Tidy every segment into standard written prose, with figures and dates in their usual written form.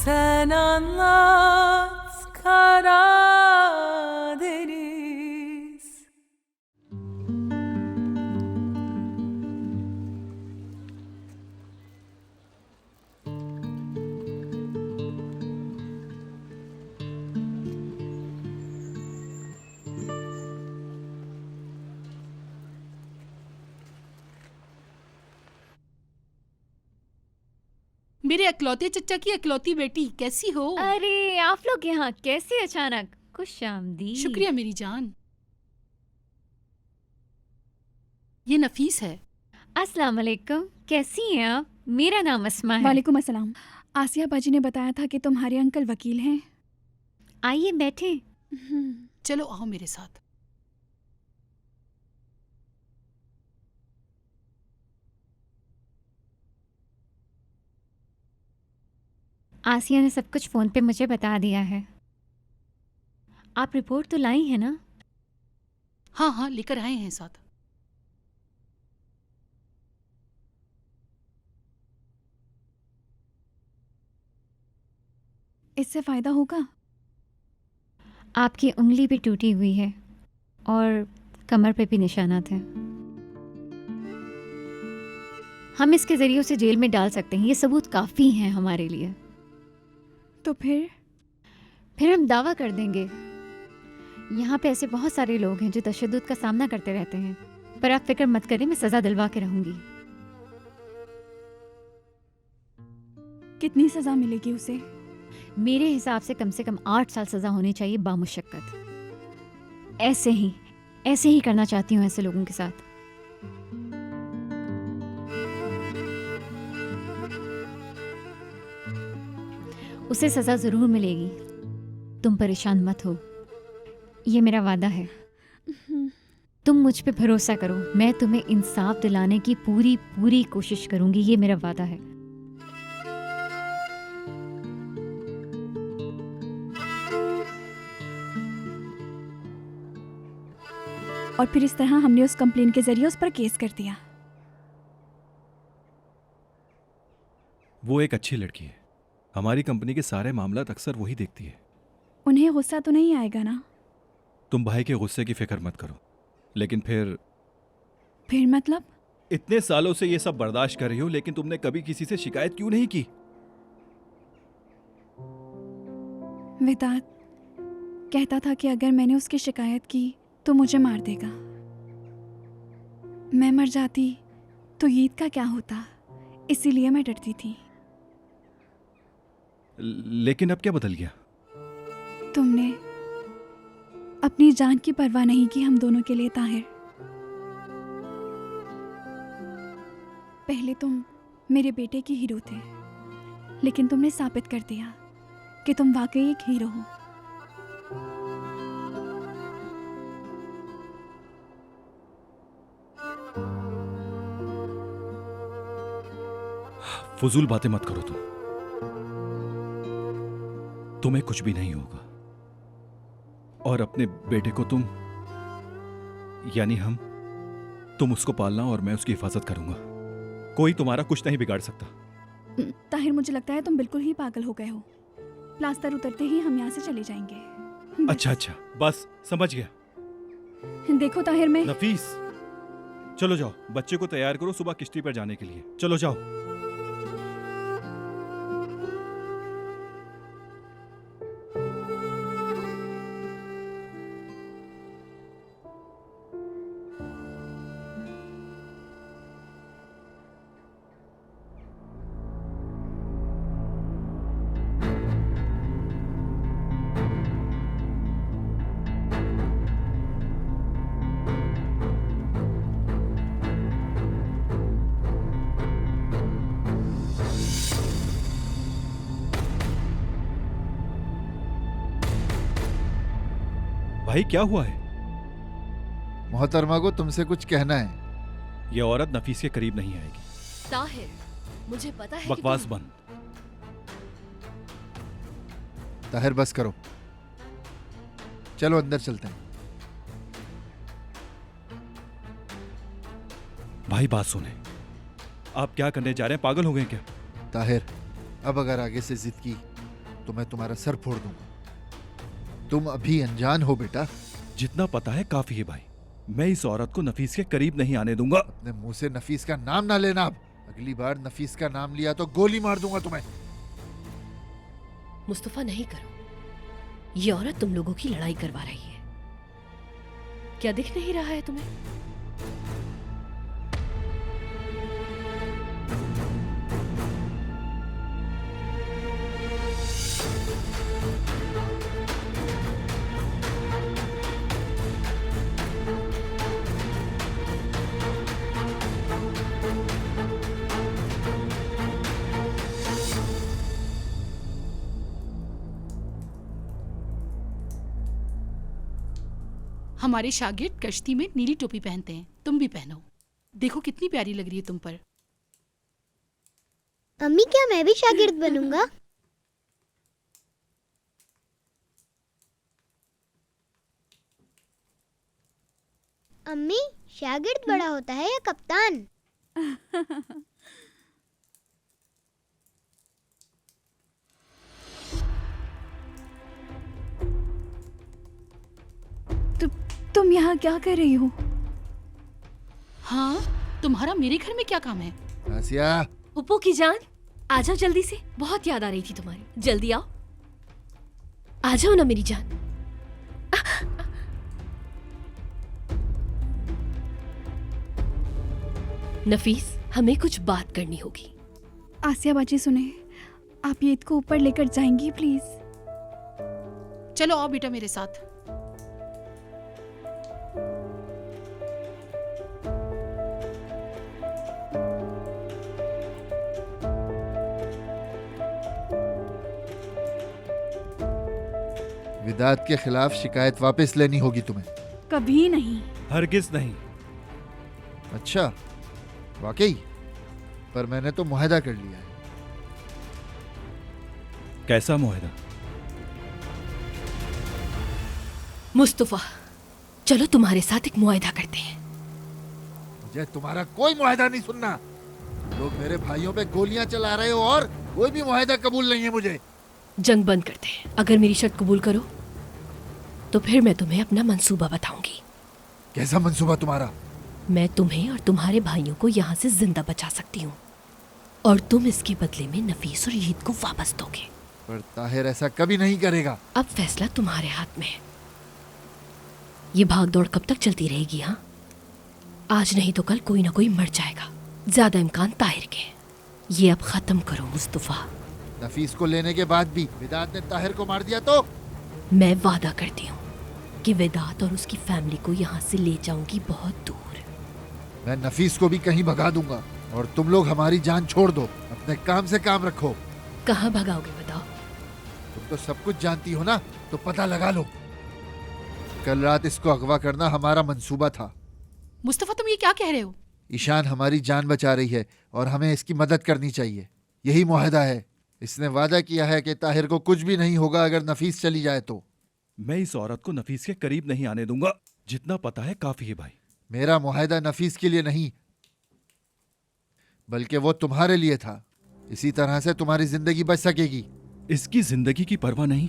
Sen anlat Karadeniz. मेरे अकलौते चच्चा की अकलौती बेटी, कैसी हो? अरे आप लोग यहाँ कैसे अचानक? खुशामदीद। शुक्रिया मेरी जान। ये नफीस है। अस्सलाम वालेकुम, कैसी हैं आप? मेरा नाम अस्मा है। वालेकुम अस्सलाम। आसिया बाजी ने बताया था कि तुम्हारे अंकल वकील हैं। आइए बैठे। चलो आओ मेरे साथ। आसिया ने सब कुछ फ़ोन पे मुझे बता दिया है। आप रिपोर्ट तो लाई है ना? हाँ हाँ, लेकर आए हैं साथ। इससे फायदा होगा? आपकी उंगली भी टूटी हुई है और कमर पे भी निशानात हैं। हम इसके ज़रिए उसे जेल में डाल सकते हैं। ये सबूत काफ़ी हैं हमारे लिए। तो फिर हम दावा कर देंगे। यहाँ पे ऐसे बहुत सारे लोग हैं जो तशद्दुद का सामना करते रहते हैं, पर आप फिक्र मत करें, मैं सज़ा दिलवा के रहूँगी। कितनी सजा मिलेगी उसे? मेरे हिसाब से कम 8 साल सज़ा होनी चाहिए बामुशक्कत। ऐसे ही करना चाहती हूँ ऐसे लोगों के साथ। उसे सज़ा ज़रूर मिलेगी, तुम परेशान मत हो, ये मेरा वादा है। तुम मुझ पे भरोसा करो, मैं तुम्हें इंसाफ दिलाने की पूरी कोशिश करूंगी, ये मेरा वादा है। और फिर इस तरह हमने उस कंप्लेन के जरिए उस पर केस कर दिया। वो एक अच्छी लड़की है। हमारी कंपनी के सारे मामलात अक्सर वही देखती है। उन्हें गुस्सा तो नहीं आएगा ना? तुम भाई के गुस्से की फिक्र मत करो। लेकिन फिर मतलब? इतने सालों से ये सब बर्दाश्त कर रही हो, लेकिन तुमने कभी किसी से शिकायत क्यों नहीं की? विदात कहता था कि अगर मैंने उसकी शिकायत की तो मुझे मार देगा। मैं मर जाती तो ईद का क्या होता, इसीलिए मैं डरती थी। लेकिन अब क्या बदल गया? तुमने अपनी जान की परवाह नहीं की हम दोनों के लिए ताहिर। पहले तुम मेरे बेटे की हीरो थे, लेकिन तुमने साबित कर दिया कि तुम वाकई एक हीरो हो। फजूल बातें मत करो तुम। तुम्हें कुछ भी नहीं होगा, और अपने बेटे को तुम उसको पालना और मैं उसकी हिफाजत करूंगा। कोई तुम्हारा कुछ नहीं बिगाड़ सकता। ताहिर, मुझे लगता है तुम बिल्कुल ही पागल हो गए हो। प्लास्टर उतरते ही हम यहाँ से चले जाएंगे। अच्छा, बस समझ गया। देखो ताहिर, मैं नफीस, चलो जाओ, बच्चे को तैयार करो सुबह किश्ती पर जाने के लिए। चलो जाओ। भाई क्या हुआ है? मोहतरमा को तुमसे कुछ कहना है। यह औरत नफीस के करीब नहीं आएगी। ताहिर, मुझे पता है बकवास कि बंद। ताहिर बस करो, चलो अंदर चलते हैं। भाई बात सुने, आप क्या करने जा रहे हैं? पागल हो गए क्या? ताहिर, अब अगर आगे से जिद की तो मैं तुम्हारा सर फोड़ दूंगा। तुम अभी अनजान हो बेटा। जितना पता है काफी है भाई। मैं इस औरत को नफीस के करीब नहीं आने दूंगा। अपने मुंह से नफीस का नाम ना लेना। अब अगली बार नफीस का नाम लिया तो गोली मार दूंगा तुम्हें। मुस्तफा नहीं करो। ये औरत तुम लोगों की लड़ाई करवा रही है। क्या दिख नहीं रहा है तुम्हें? हमारे शागिर्द कश्ती में नीली टोपी पहनते हैं, तुम भी पहनो। देखो कितनी प्यारी लग रही है तुम पर। अम्मी क्या मैं भी शागिर्द बनूंगा? अम्मी शागिर्द बड़ा होता है या कप्तान? तुम यहाँ क्या कर रही हो? हाँ, तुम्हारा मेरे घर में क्या काम है? आसिया, पुप्पो की जान, आ जाओ जल्दी से। बहुत याद आ रही थी तुम्हारी। जल्दी आओ, आ जाओ ना मेरी जान। नफीस, हमें कुछ बात करनी होगी। आसिया बाजी सुने, आप ईद को ऊपर लेकर जाएंगी प्लीज? चलो आओ बेटा मेरे साथ। विदात के खिलाफ शिकायत वापस लेनी होगी तुम्हें। कभी नहीं। हरगिज नहीं। अच्छा, वाकई? पर मैंने तो मुआहदा कर लिया है। कैसा मुआहदा? मुस्तफा, चलो तुम्हारे साथ एक मुआहदा करते हैं। मुझे तुम्हारा कोई मुआहदा नहीं सुनना। लोग मेरे भाइयों पे गोलियां चला रहे हो और कोई भी मुआहदा कबूल नहीं है मुझे। जंग बंद करते हैं। अगर मेरी शर्त कबूल करो तो फिर मैं तुम्हें अपना मंसूबा बताऊंगी। कैसा मंसूबा तुम्हारा? मैं तुम्हें और तुम्हारे भाइयों को यहाँ से जिंदा बचा सकती हूँ और तुम इसके बदले में नफीस और ईद को वापस दोगे। पर ताहिर ऐसा कभी नहीं करेगा। अब फैसला तुम्हारे हाथ में है। ये भाग दौड़ कब तक चलती रहेगी? हाँ, आज नहीं तो कल कोई ना कोई मर जाएगा। ज्यादा इम्कान ताहिर के। ये अब खत्म करो मुस्तफा। नफीस को लेने के बाद भी विदात ने ताहिर को मार दिया तो? मैं वादा करती हूँ कि विदात और उसकी फैमिली को यहाँ से ले जाऊंगी बहुत दूर। मैं नफीस को भी कहीं भगा दूंगा और तुम लोग हमारी जान छोड़ दो। अपने काम से काम रखो। कहाँ भगाओगे बताओ? तुम तो सब कुछ जानती हो ना, तो पता लगा लो। कल रात इसको अगवा करना हमारा मंसूबा था। मुस्तफा तुम ये क्या कह रहे हो? ईशान हमारी जान बचा रही है और हमें इसकी मदद करनी चाहिए। यही मुआहदा है। इसने वादा किया है कि ताहिर को कुछ भी नहीं होगा अगर नफीस चली जाए तो। मैं इस औरत को नफीस के करीब नहीं आने दूंगा। जितना पता है काफी है भाई। मेरा मुआहदा नफीस के लिए नहीं, बल्कि वो तुम्हारे लिए था। इसी तरह से तुम्हारी जिंदगी बच सकेगी। इसकी जिंदगी की परवाह नहीं।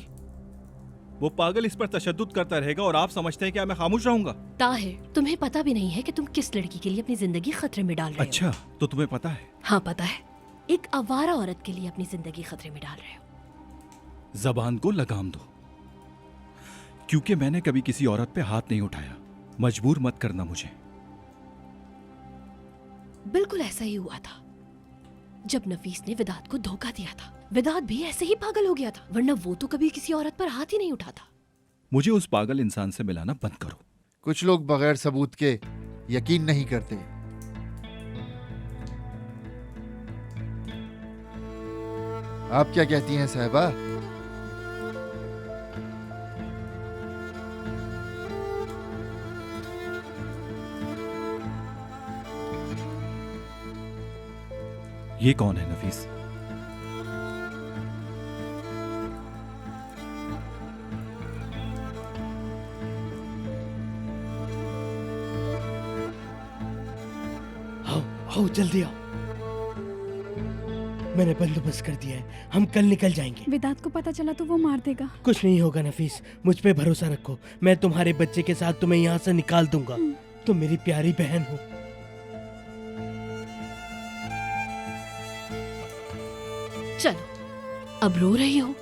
वो पागल इस पर तशद्दुद करता रहेगा और आप समझते हैं क्या मैं खामोश रहूंगा? ताहिर, तुम्हें पता भी नहीं है कि तुम किस लड़की के लिए अपनी जिंदगी खतरे में डाल रहे हो। अच्छा, तो तुम्हें पता है? हाँ पता है। एक आवारा औरत के लिए अपनी जिंदगी खतरे में डाल रहे हो। जबान को लगाम दो, क्योंकि मैंने कभी किसी औरत पे हाथ नहीं उठाया। मजबूर मत करना मुझे। बिल्कुल ऐसा ही हुआ था जब नफीस ने विदात को धोखा दिया था। विदात भी ऐसे ही पागल हो गया था, वरना वो तो कभी किसी औरत पर हाथ ही नहीं उठाता। मुझे उस पागल इंसान से मिलाना बंद करो। कुछ लोग बगैर सबूत के यकीन नहीं करते। आप क्या कहती हैं साहिबा? ये कौन है नफीस? आओ जल्दी आओ। मैंने बंदोबस्त कर दिया है, हम कल निकल जाएंगे। विदात को पता चला तो वो मार देगा। कुछ नहीं होगा नफीस, मुझ पे भरोसा रखो। मैं तुम्हारे बच्चे के साथ तुम्हें यहाँ से निकाल दूंगा। तुम मेरी प्यारी बहन हो। चलो, अब रो रही हो?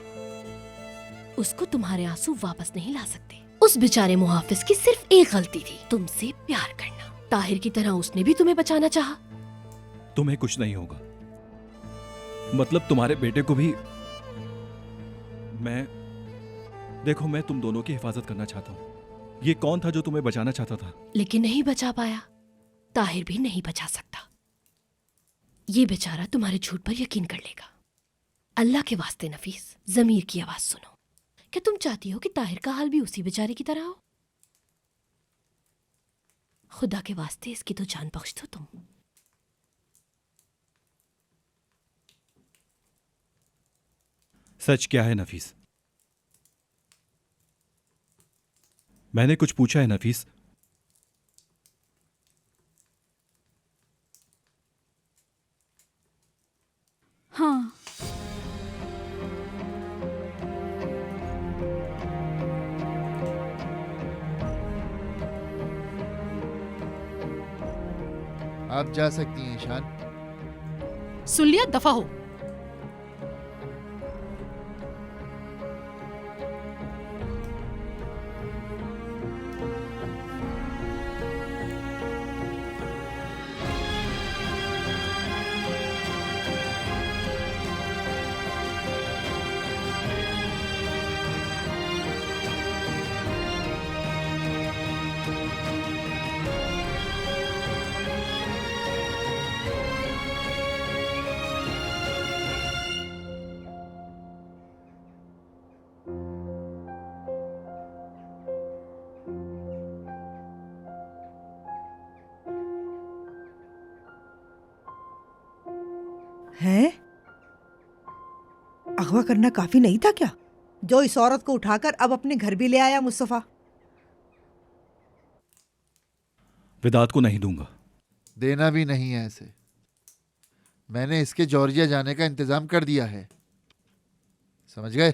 उसको तुम्हारे आंसू वापस नहीं ला सकते। उस बेचारे मुहाफिज की सिर्फ एक गलती थी, तुमसे प्यार करना। ताहिर की तरह उसने भी तुम्हें बचाना चाहा। तुम्हें कुछ नहीं होगा, मतलब तुम्हारे बेटे को भी। देखो, मैं तुम दोनों की हिफाजत करना चाहता हूं। ये कौन था जो तुम्हें बचाना चाहता था? लेकिन नहीं बचा पाया। ताहिर भी नहीं बचा सकता। ये बेचारा तुम्हारे झूठ पर यकीन कर लेगा। अल्लाह के वास्ते नफीस, जमीर की आवाज सुनो। क्या तुम चाहती हो कि ताहिर का हाल भी उसी बेचारे की तरह हो? खुदा के वास्ते इसकी तो जान बख्श दो तुम। सच क्या है नफीस? मैंने कुछ पूछा है नफीस? हाँ, आप जा सकती हैं ईशान। सुन लिया, दफा हो। हैं? अगवा करना काफी नहीं था क्या, जो इस औरत को उठाकर अब अपने घर भी ले आया मुस्तफा? विदात को नहीं दूंगा। देना भी नहीं है ऐसे। मैंने इसके जॉर्जिया जाने का इंतजाम कर दिया है, समझ गए?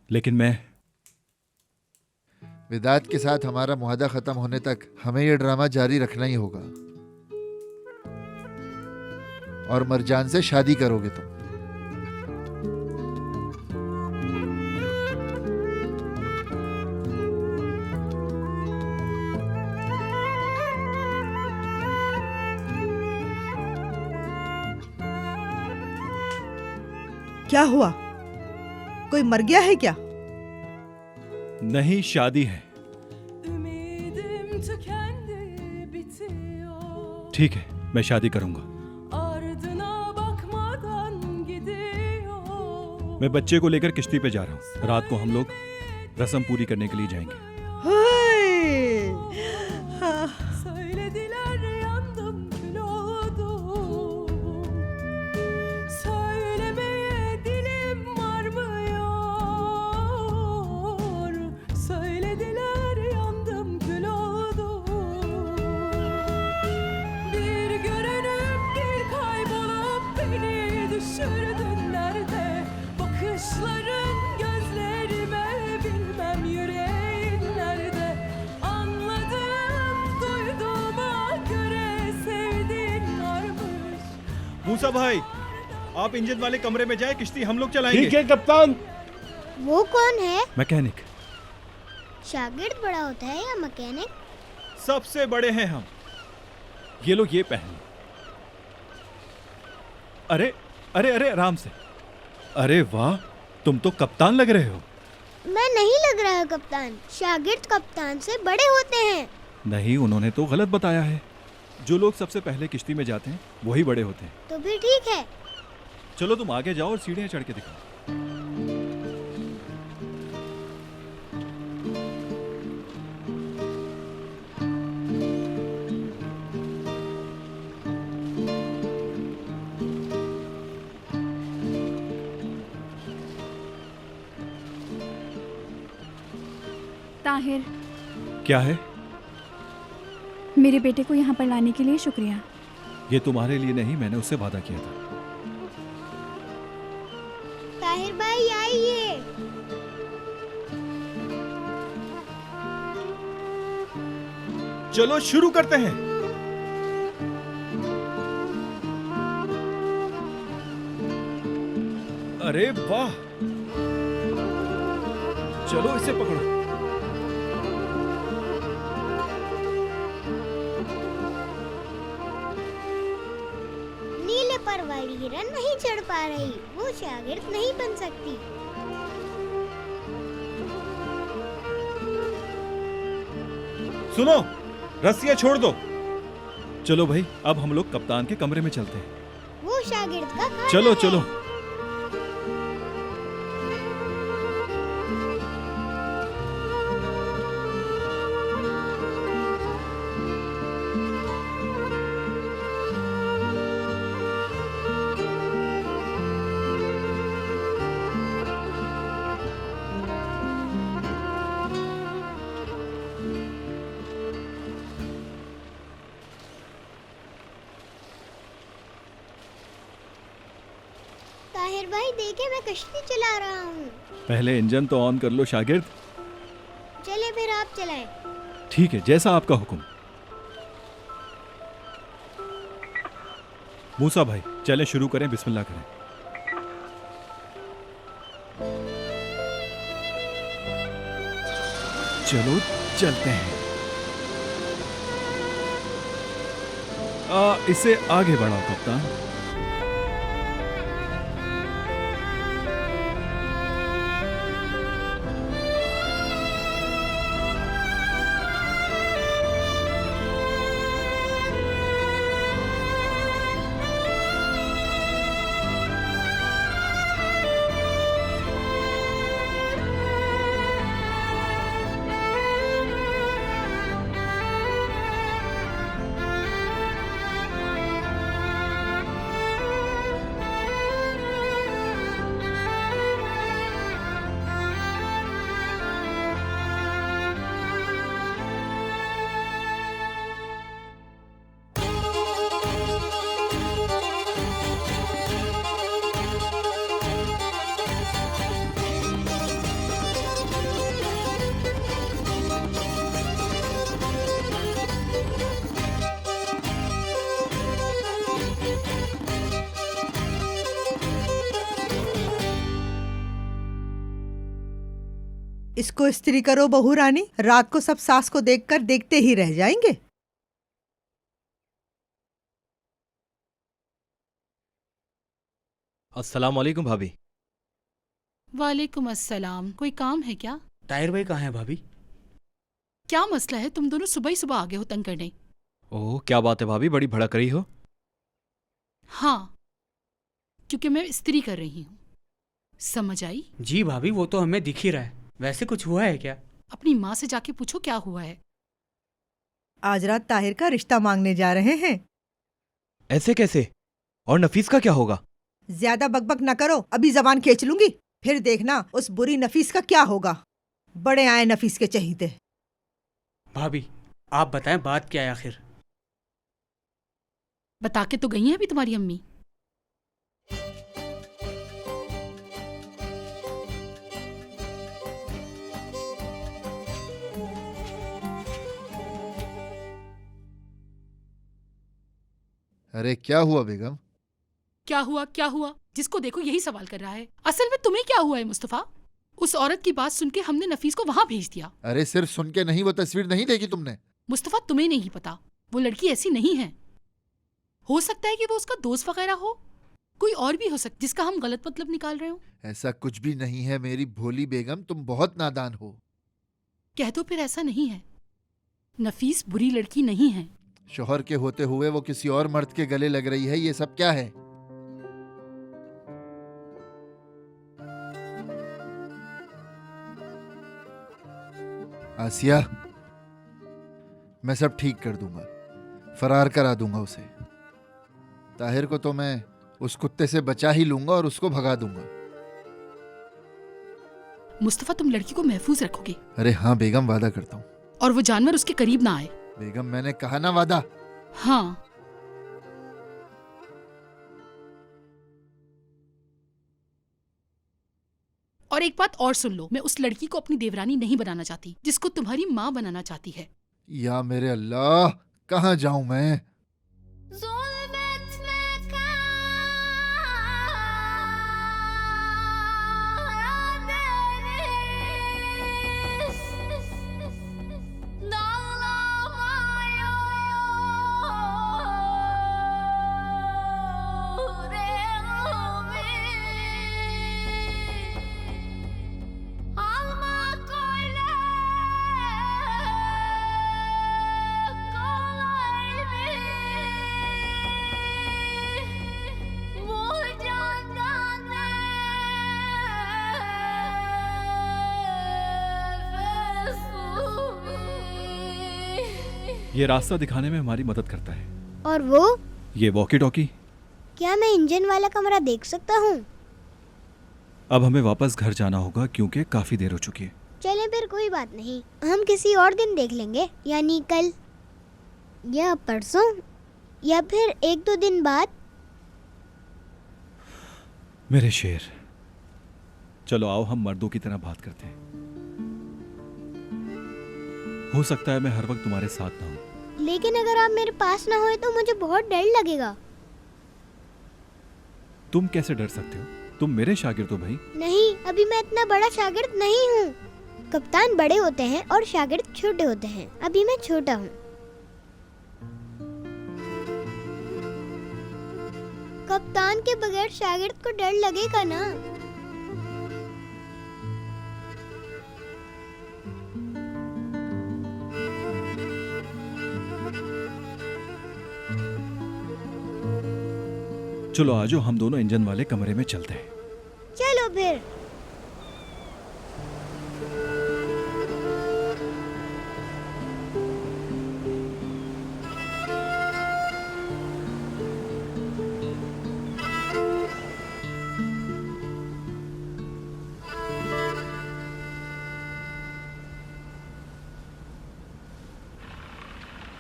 लेकिन मैं विदात के साथ हमारा मुआहदा खत्म होने तक हमें यह ड्रामा जारी रखना ही होगा। और मरजान से शादी करोगे तुम। क्या हुआ, कोई मर गया है क्या? नहीं, शादी है। Ümidim tükendi, bitiyor. ठीक है, मैं शादी करूंगा। Ardına bakmadan gidiyor. मैं बच्चे को लेकर किश्ती पे जा रहा हूँ। रात को हम लोग रस्म पूरी करने के लिए जाएंगे। Söylediler yandım kül oldum. Söylemeye dilim varmıyor. Söylediler yandım kül oldum. Bir görünüp bir kaybolup beni düşürdün nerede? Bakışların gözlerime bilmem yüreğin nerede? Anladım duyduğuma göre sevdiğin varmış. मूसा भाई, आप इंजन वाले कमरे में जाए, किश्ती हम लोग चलाएंगे। ठीक है कप्तान। वो कौन है? मैकेनिक। शागिर्द बड़ा होता है या मैकेनिक? सबसे बड़े हैं हम। ये लो, ये पहन लो। अरे अरे अरे, आराम से। अरे वाह, तुम तो कप्तान लग रहे हो। मैं नहीं लग रहा कप्तान। शागिर्द कप्तान से बड़े होते हैं। नहीं, उन्होंने तो गलत बताया है। जो लोग सबसे पहले किश्ती में जाते हैं वही बड़े होते हैं। तो भी ठीक है। चलो तुम आगे जाओ और सीढ़ियां चढ़ के दिखाओ। ताहिर, क्या है? मेरे बेटे को यहाँ पर लाने के लिए शुक्रिया। ये तुम्हारे लिए नहीं, मैंने उससे वादा किया था। चलो शुरू करते हैं। अरे वाह, चलो इसे पकड़ो। नीले पर वाली हिरन नहीं चढ़ पा रही, वो शागिर्द नहीं बन सकती। सुनो, रस्सियां छोड़ दो। चलो भाई, अब हम लोग कप्तान के कमरे में चलते हैं। वो शागिर्द का खाना चलो है। चलो। ताहिर भाई देखे, मैं कश्ती चला रहा हूँ। पहले इंजन तो ऑन कर लो शागिर्द। चले फिर आप चलाएं। ठीक है, जैसा आपका हुक्म। मूसा भाई, चलें शुरू करें, बिस्मिल्लाह करें। चलो चलते हैं। इसे आगे बढ़ाओ कप्तान। इसको इस्त्री करो बहू रानी, रात को सब सास को देखकर देखते ही रह जाएंगे। अस्सलाम वालेकुम भाभी। वालेकुम अस्सलाम। कोई काम है क्या? ताहिर भाई कहाँ है भाभी? क्या मसला है? तुम दोनों सुबह ही सुबह आ गए हो तंग करने। ओह, क्या बात है भाभी, बड़ी भड़क रही हो। हाँ, क्योंकि मैं इस्त्री कर रही हूँ। समझ आई? जी भाभी, वो तो हमें दिख ही रहा है। वैसे कुछ हुआ है क्या? अपनी माँ से जाके पूछो क्या हुआ है। आज रात ताहिर का रिश्ता मांगने जा रहे हैं। ऐसे कैसे? और नफीस का क्या होगा? ज्यादा बकबक न करो, अभी जबान खींच लूंगी। फिर देखना उस बुरी नफीस का क्या होगा। बड़े आए नफीस के चहीते। भाभी आप बताएं, बात क्या है आखिर? बता के तो गई हैं अभी तुम्हारी अम्मी। अरे क्या हुआ बेगम? क्या हुआ क्या हुआ? जिसको देखो यही सवाल कर रहा है। असल में तुम्हें क्या हुआ है मुस्तफा? उस औरत की बात सुन के हमने नफीस को वहां भेज दिया। अरे सिर्फ सुन के नहीं, वो तस्वीर नहीं देखी तुमने? मुस्तफा तुम्हें नहीं पता, वो लड़की ऐसी नहीं है। हो सकता है कि वो उसका दोस्त वगैरह हो, कोई और भी हो सकता जिसका हम गलत मतलब निकाल रहे हो। ऐसा कुछ भी नहीं है मेरी भोली बेगम, तुम बहुत नादान हो। कह दो फिर ऐसा नहीं है। नफीस बुरी लड़की नहीं है। शोहर के होते हुए वो किसी और मर्द के गले लग रही है, ये सब क्या है? आसिया, मैं सब ठीक कर दूंगा, फरार करा दूंगा उसे। ताहिर को तो मैं उस कुत्ते से बचा ही लूंगा और उसको भगा दूंगा। मुस्तफा तुम लड़की को महफूज रखोगे? अरे हाँ बेगम, वादा करता हूँ। और वो जानवर उसके करीब ना आए। बेगम मैंने कहा ना वादा। हाँ। और एक बात और सुन लो, मैं उस लड़की को अपनी देवरानी नहीं बनाना चाहती जिसको तुम्हारी माँ बनाना चाहती है। या मेरे अल्लाह, कहाँ जाऊं मैं? ये रास्ता दिखाने में हमारी मदद करता है। और वो? ये वॉकी टॉकी। क्या मैं इंजन वाला कमरा देख सकता हूँ? अब हमें वापस घर जाना होगा क्योंकि काफी देर हो चुकी है। चलें फिर, कोई बात नहीं, हम किसी और दिन देख लेंगे, यानी कल या परसों या फिर 1-2 दिन बाद। मेरे शेर, चलो आओ हम मर्दों की तरह बात करते हैं। हो सकता है मैं हर वक्त तुम्हारे साथ ना हूं, लेकिन अगर आप मेरे पास ना होए तो मुझे बहुत डर लगेगा। तुम कैसे डर सकते हो? तुम मेरे शागिर्द हो भाई। नहीं, अभी मैं इतना बड़ा शागिर्द नहीं हूँ। कप्तान बड़े होते हैं और शागिर्द छोटे होते हैं। अभी मैं छोटा हूँ। कप्तान के बगैर शागिर्द को डर लगेगा ना? चलो आजो, हम दोनों इंजन वाले कमरे में चलते हैं। चलो फिर।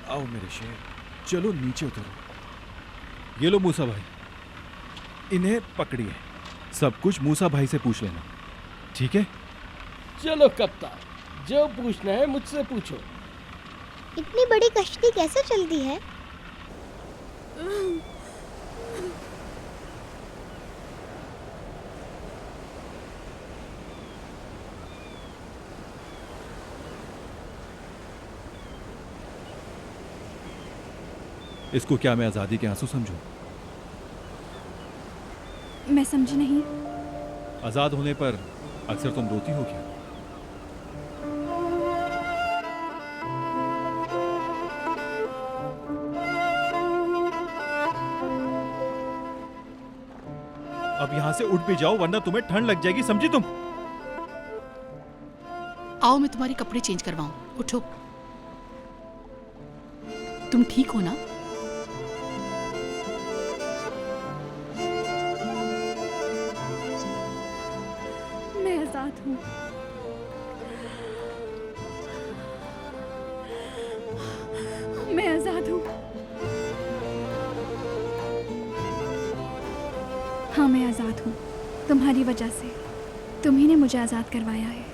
आओ मेरे शेर, चलो नीचे उतरो। ये लो मूसा भाई, इन्हें पकड़िए। सब कुछ मूसा भाई से पूछ लेना, ठीक है? चलो कप्तान, जो पूछना है मुझसे पूछो। इतनी बड़ी कश्ती कैसे चलती है? इसको क्या मैं आजादी के आंसू समझूं? मैं समझी नहीं। आजाद होने पर अक्सर तुम रोती हो क्या? अब यहां से उठ भी जाओ वरना तुम्हें ठंड लग जाएगी, समझी तुम? आओ मैं तुम्हारे कपड़े चेंज करवाऊं। उठो। तुम ठीक हो ना? मैं आजाद हूँ। मैं आजाद हूँ। हाँ, मैं आजाद हूँ। तुम्हारी वजह से। तुम्ही ने मुझे आजाद करवाया है।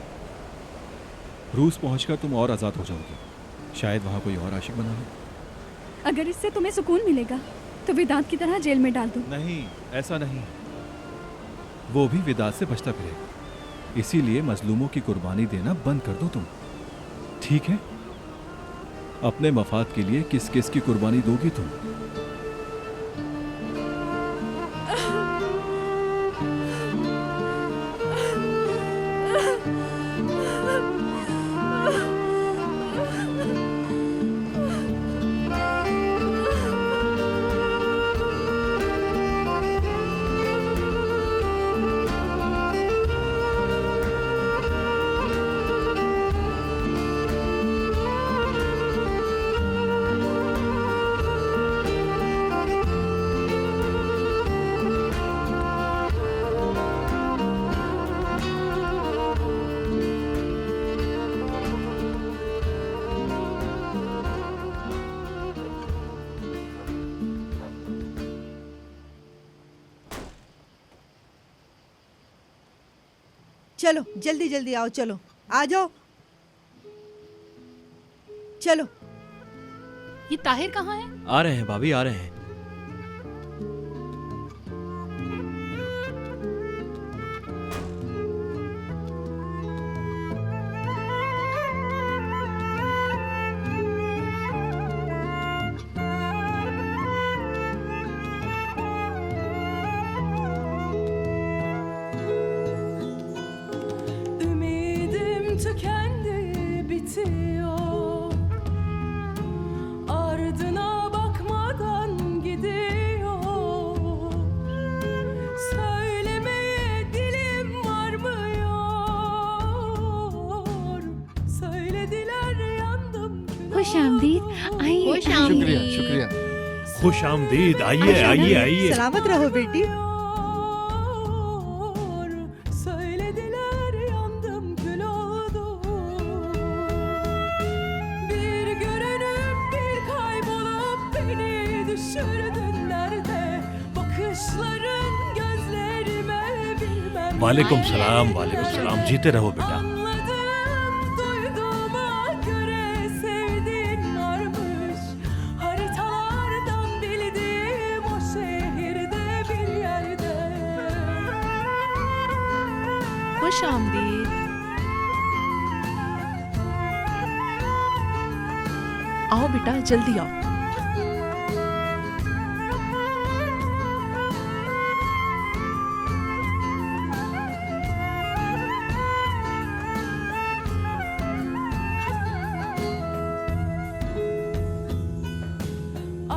रूस पहुंचकर तुम और आजाद हो जाओगी। शायद वहां कोई और आशिक बना लो। अगर इससे तुम्हें सुकून मिलेगा तो वेदांत की तरह जेल में डाल दो। नहीं, ऐसा नहीं। वो भी विदात से बचता फिरेगा। इसीलिए मजलूमों की कुर्बानी देना बंद कर दो तुम, ठीक है? अपने मफाद के लिए किस किस की कुर्बानी दोगी तुम? चलो जल्दी जल्दी आओ, चलो आ जाओ, चलो। ये ताहिर कहाँ है? आ रहे हैं भाभी, आ रहे हैं। Ümidim tükendi, bitiyor. Ardına bakmadan gidiyor. Söylemeye dilim varmıyor. Söylediler yandım kül खुश आमदीद, आइए खुश आइए। शुक्रिया शुक्रिया। खुश आमदीद, आइए आइए आइए। सलामत रहो बेटी। oldu. Söylediler yandım kül oldu. Bir görünüp bir kaybolup beni düşürdün nerede? Bakışların gözlerime bilmem. वालेकुम सलाम, वालेकुम सलाम। जीते रहो बेटा। Anladım, duyduğuma göre sevdiğin varmış. Haritalardan bildiğim o şehirde bir yerde. खुश आमदीद। आओ बेटा जल्दी आओ।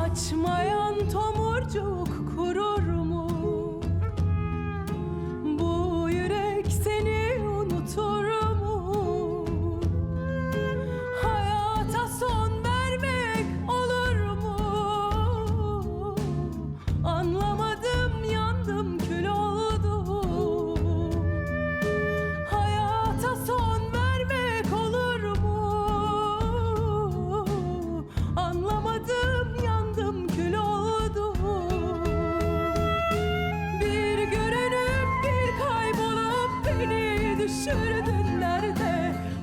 Açmayan tomurcuk kurur mu? Bu yürek seni unutur mu? Hayata son vermek olur mu? Anlamadım, yandım, kül oldum. Hayata son vermek olur mu? Anlamadım, yandım, kül oldum. Bir görünüp bir kaybolup beni düşürdün nerede?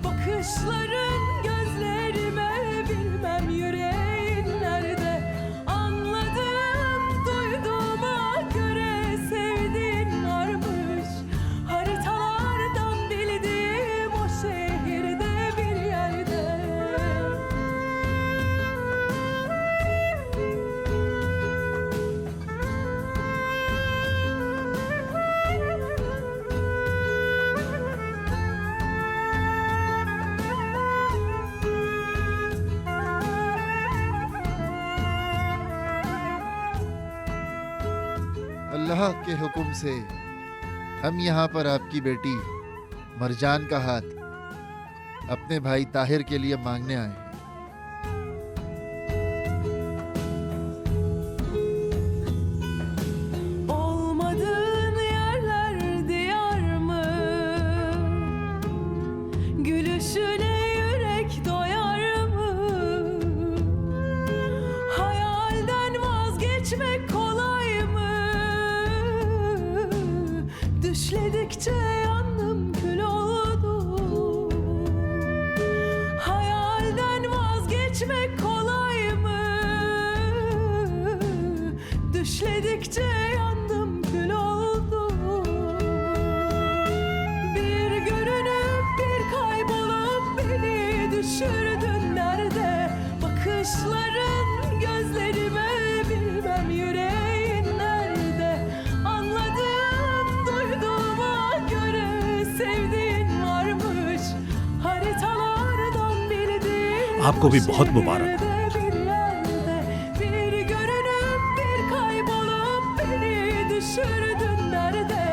Bakışların gözlerime bilmem yüreğin nerede? Anladım, duyduğuma göre sevdiğin varmış. Haritalardan bildiğim o şehirde bir yerde. अल्लाह के हुक्म से हम यहाँ पर आपकी बेटी मरजान का हाथ अपने भाई ताहिर के लिए मांगने आए हैं। Olmadığın yerler diyar mı? Gülüşüne yürek doyar mı? Hayalden vazgeçmek kolay mı? Düşledikçe yandım, kül oldum. Hayalden vazgeçmek kolay mı? Düşledikçe yandım, kül oldum. Bir görünüp bir kaybolup beni düşürdün nerede? Bakışların gözlerime bilmem yüreğin nerede? Anladım, duyduğuma göre sevdiğin varmış. Haritalardan bildiğim आपको भी बहुत मुबारक। şehirde bir yerde. Bir görünüp bir kaybolup beni düşürdün nerede?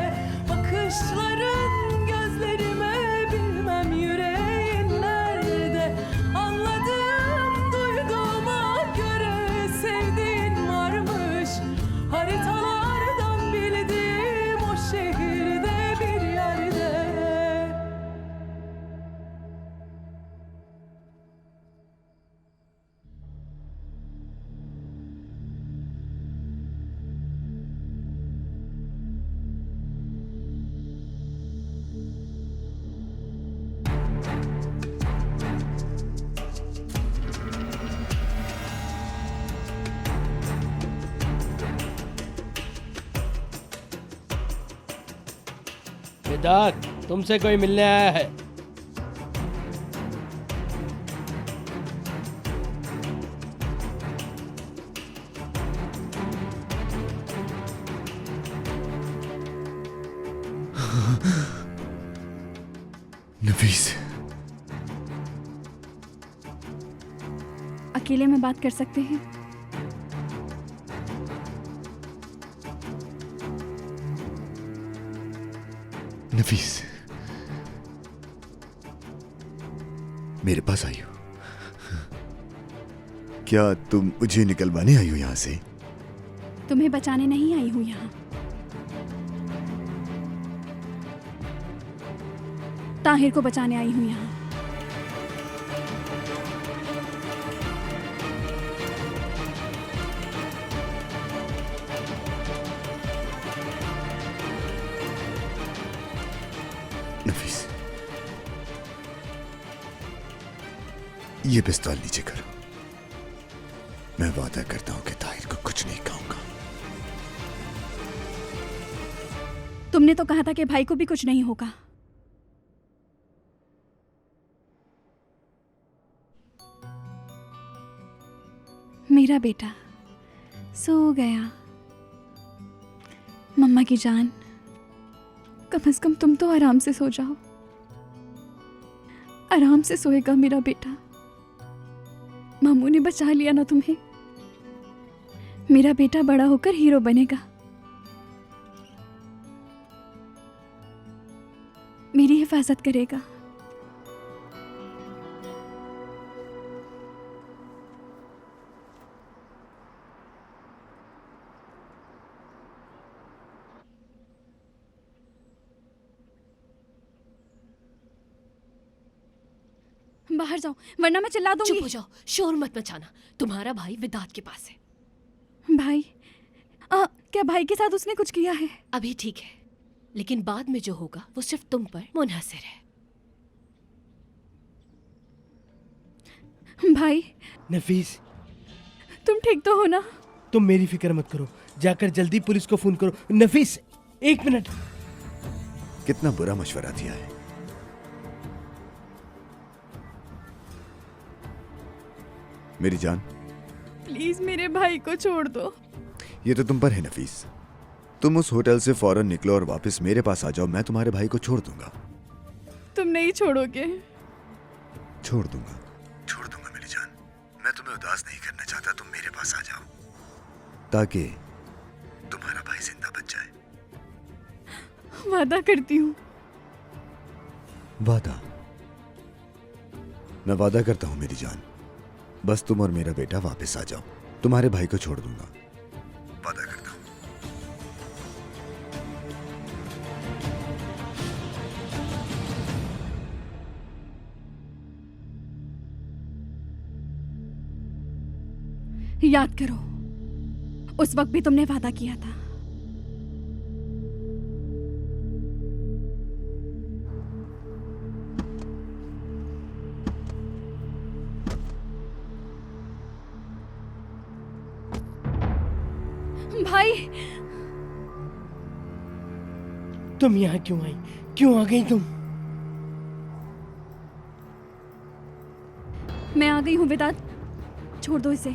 Bakışların gözlerime bilmem yüreğin nerede? Anladım, duyduğuma göre sevdiğin varmış. Haritalardan bildiğim o şehirde bir yerde. वेदांत, तुमसे कोई मिलने आया है। नफीस, अकेले में बात कर सकते हैं? नफीस, मेरे पास आई हो। क्या तुम मुझे निकलवाने आई हो यहां से? तुम्हें बचाने नहीं आई हूँ यहाँ। ताहिर को बचाने आई हूँ यहाँ। नफीस, ये पिस्तौल नीचे करो। मैं वादा करता हूं कि ताहिर को कुछ नहीं कहूंगा। तुमने तो कहा था कि भाई को भी कुछ नहीं होगा। मेरा बेटा सो गया। मम्मा की जान, कम से कम तुम तो आराम से सो जाओ। आराम से सोएगा मेरा बेटा। मामू ने बचा लिया ना तुम्हें। मेरा बेटा बड़ा होकर हीरो बनेगा। मेरी हिफाजत करेगा। बाहर जाओ वरना मैं चिल्ला दूंगी। चुप हो जाओ, शोर मत मचाना। तुम्हारा भाई विदात के पास है। भाई क्या भाई के साथ उसने कुछ किया है? अभी ठीक है, लेकिन बाद में जो होगा वो सिर्फ तुम पर मुनहसर है। भाई नफीस, तुम ठीक तो हो ना? तुम मेरी फिक्र मत करो, जाकर जल्दी पुलिस को फोन करो। नफीस, 1 मिनट। कितना बुरा मशवरा दिया है। मेरी जान, प्लीज मेरे भाई को छोड़ दो। ये तो तुम पर है नफीस। तुम उस होटल से फौरन निकलो और वापस मेरे पास आ जाओ। मैं तुम्हारे भाई को छोड़ दूंगा। तुम नहीं छोड़ोगे? छोड़ दूंगा, छोड़ दूंगा मेरी जान। मैं तुम्हें उदास नहीं करना चाहता। तुम मेरे पास आ जाओ ताकि तुम्हारा भाई जिंदा बच जाए। वादा करती हूँ। वादा? मैं वादा करता हूँ मेरी जान, बस तुम और मेरा बेटा वापस आ जाओ। तुम्हारे भाई को छोड़ दूंगा, वादा करता हूँ। याद करो, उस वक्त भी तुमने वादा किया था। भाई, तुम यहाँ क्यों आई? क्यों आ गई तुम? मैं आ गई हूँ विदात, छोड़ दो इसे।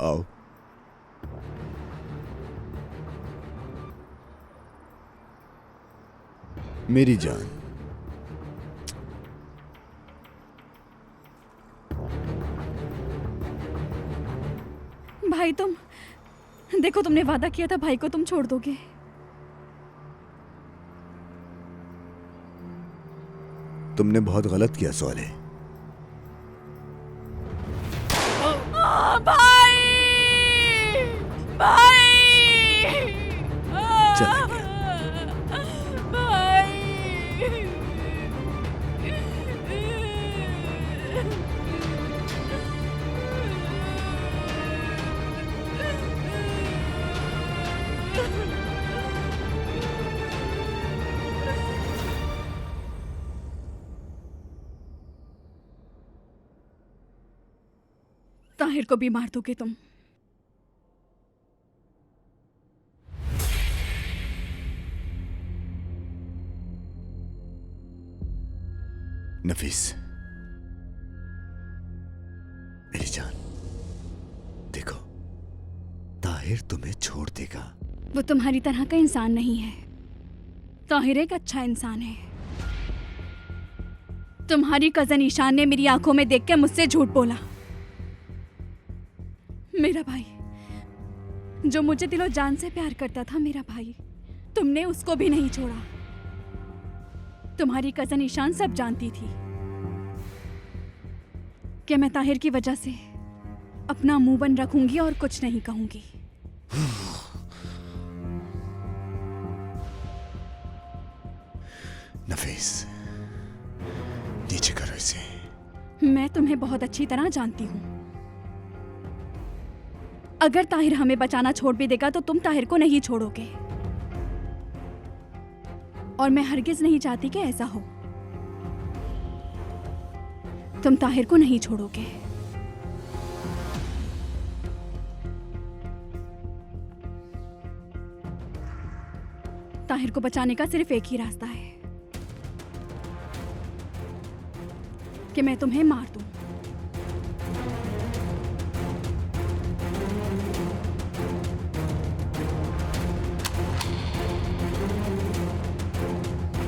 आओ। मेरी जान, भाई तुम देखो, तुमने वादा किया था भाई को तुम छोड़ दोगे। तुमने बहुत गलत किया सोले। भाई, भाई, चला गया। ताहिर को भी मार दोगे तुम? नफीस, मेरी जान, देखो, ताहिर तुम्हें छोड़ देगा। वो तुम्हारी तरह का इंसान नहीं है। ताहिर एक अच्छा इंसान है। तुम्हारी कजन ईशान ने मेरी आंखों में देख के मुझसे झूठ बोला। मेरा भाई, जो मुझे दिलो जान से प्यार करता था, मेरा भाई, तुमने उसको भी नहीं छोड़ा। तुम्हारी कजन ईशान सब जानती थी कि मैं ताहिर की वजह से अपना मुंह बंद रखूंगी और कुछ नहीं कहूंगी। नफीस, नीचे करो इसे। मैं तुम्हें बहुत अच्छी तरह जानती हूँ। अगर ताहिर हमें बचाना छोड़ भी देगा तो तुम ताहिर को नहीं छोड़ोगे, और मैं हरगिज नहीं चाहती कि ऐसा हो। तुम ताहिर को नहीं छोड़ोगे। ताहिर को बचाने का सिर्फ एक ही रास्ता है कि मैं तुम्हें मार दूं।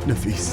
नफीस,